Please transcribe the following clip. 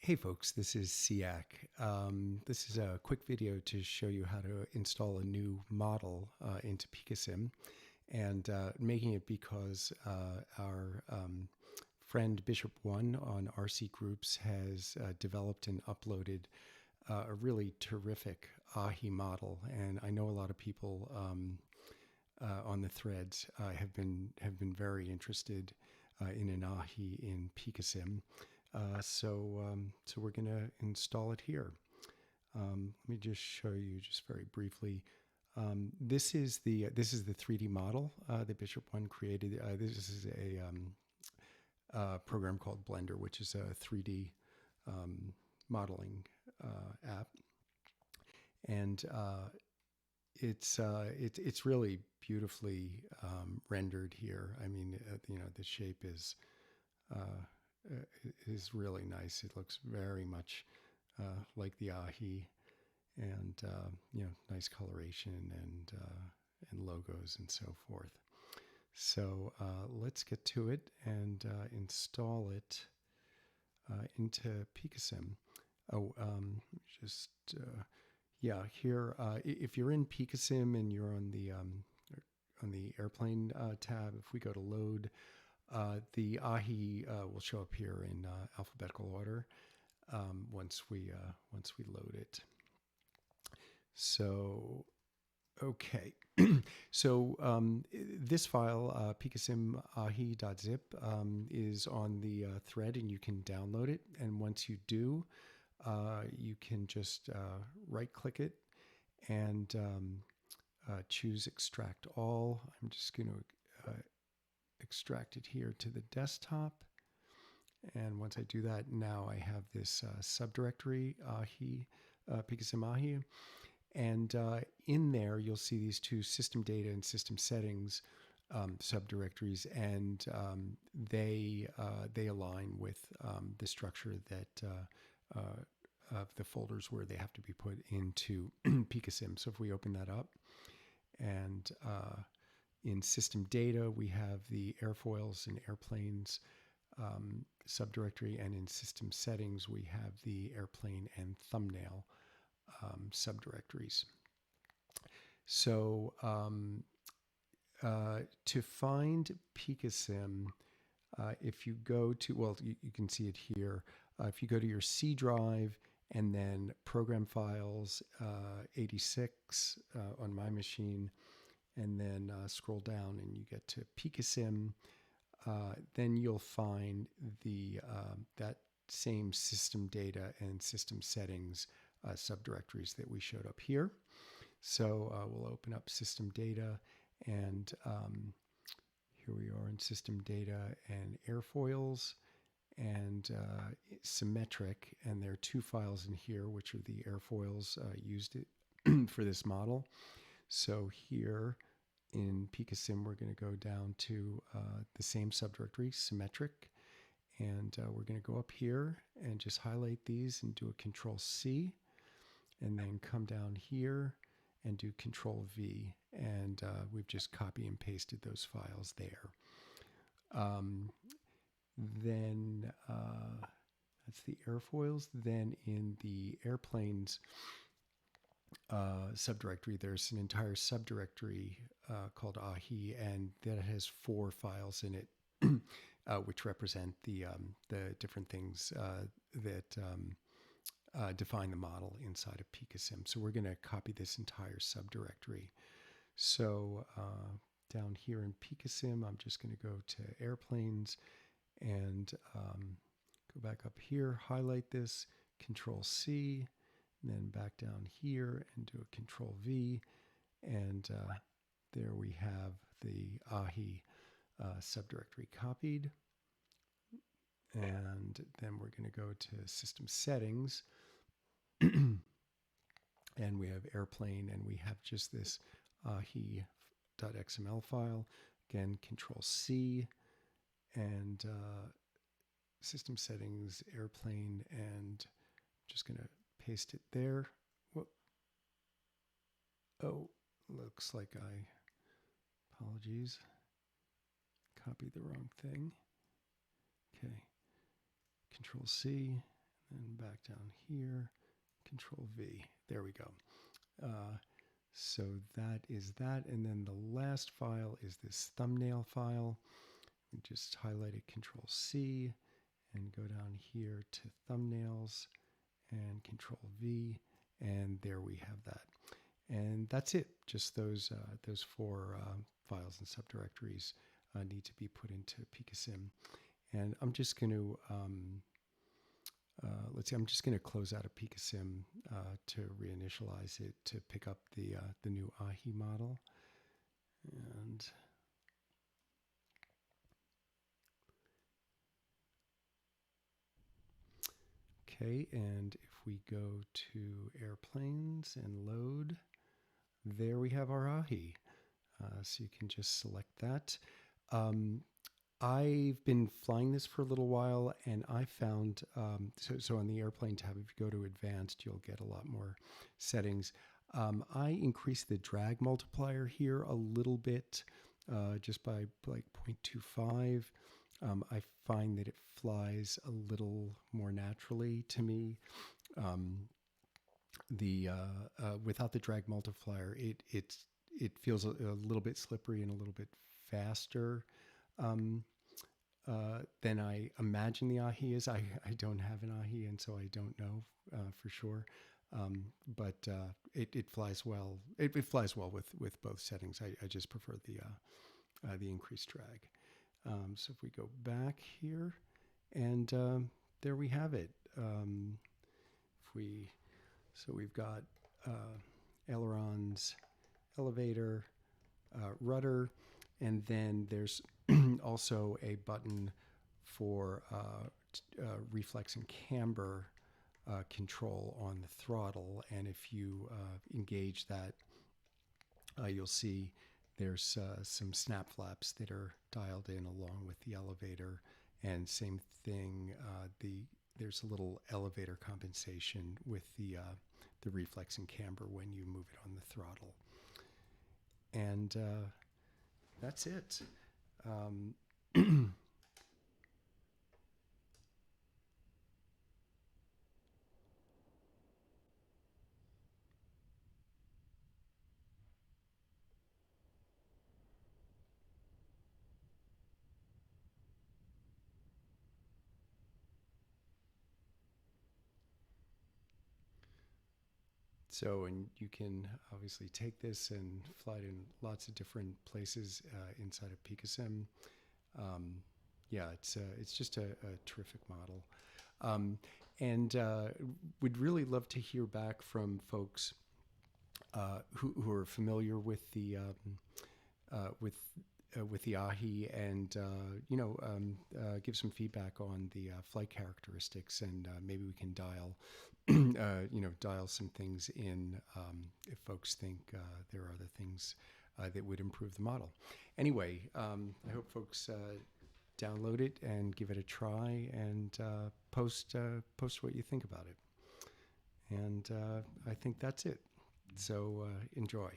Hey folks, this is SIAC. This is a quick video to show you how to install a new model into PicaSim, and making it because our friend Bishop1 on RC Groups has developed and uploaded a really terrific Ahi model, and I know a lot of people on the threads have been very interested in an Ahi in PicaSim. So we're going to install it here. Let me just show you just very briefly. This is the 3D model that Bishop1 created. This is a program called Blender, which is a 3D modeling app, and it's really beautifully rendered here. I mean, the shape is really nice. It looks very much like the Ahi, and nice coloration and logos and so forth. So let's get to it and install it into PicaSim. Here, if you're in PicaSim and you're on the airplane tab, if we go to load, the Ahi will show up here in alphabetical order once we load it. So, okay. So this file, PicaSim-ahi.zip, is on the thread, and you can download it. And once you do, you can just right-click it and choose Extract All. I'm just going to extract it here to the desktop, and once I do that, now I have this subdirectory Ahi, PicaSim Ahi, and in there you'll see these two system data and system settings subdirectories, and they align with the structure that of the folders where they have to be put into PicaSim. So if we open that up, and in system data, we have the airfoils and airplanes subdirectory, and in system settings, we have the airplane and thumbnail subdirectories. So to find PicaSim, if you go to, well, you can see it here. If you go to your C drive and then Program Files 86 on my machine, and then scroll down and you get to PicaSim, then you'll find that same system data and system settings subdirectories that we showed up here. So we'll open up system data, and here we are in system data and airfoils and symmetric, and there are two files in here which are the airfoils used for this model. So here in PicaSim, we're going to go down to the same subdirectory, symmetric, and we're going to go up here and just highlight these and do a Control C, and then come down here and do Control V, and we've just copy and pasted those files there. Then that's the airfoils. Then in the airplanes subdirectory, there's an entire subdirectory called Ahi, and that has 4 files in it, which represent the different things that define the model inside of PicaSim. So we're going to copy this entire subdirectory. So down here in PicaSim, I'm just going to go to airplanes and go back up here, highlight this, Control C, and then back down here and do a Control V, and there we have the Ahi subdirectory copied. And then we're going to go to system settings, and we have airplane, and we have just this ahi.xml file. Again, Control C, and system settings, airplane, and just going to paste it there. Whoop. Oh, looks like apologies, copied the wrong thing. Okay, Control C, and back down here, Control V. There we go. So that is that. And then the last file is this thumbnail file. We just highlight it, Control C, and go down here to thumbnails and Control V. And there we have that. And that's it. Just those four files and subdirectories need to be put into PicaSim. And I'm just going to let's see. I'm just going to close out of PicaSim to reinitialize it to pick up the new Ahi model. And okay, and if we go to airplanes and load, there we have our Ahi. So you can just select that. I've been flying this for a little while, and I found, so on the airplane tab, if you go to advanced, you'll get a lot more settings. I increased the drag multiplier here a little bit, just by like 0.25. I find that it flies a little more naturally to me. Without the drag multiplier, it feels a little bit slippery and a little bit faster than I imagine the Ahi is. I don't have an Ahi, and so I don't know for sure. But it flies well. It flies well with both settings. I just prefer the increased drag. So if we go back here, and there we have it. So we've got ailerons, elevator, rudder, and then there's also a button for reflex and camber control on the throttle. And if you engage that, you'll see there's some snap flaps that are dialed in along with the elevator. And same thing, there's a little elevator compensation with the reflex and camber when you move it on the throttle. And that's it. So, and you can obviously take this and fly it in lots of different places inside of PicaSim. Yeah, it's just a terrific model. And we'd really love to hear back from folks who are familiar with the Ahi, and give some feedback on the flight characteristics, and maybe we can dial dial some things in if folks think there are other things that would improve the model. Anyway, I hope folks download it and give it a try, and post what you think about it. And I think that's it. So enjoy.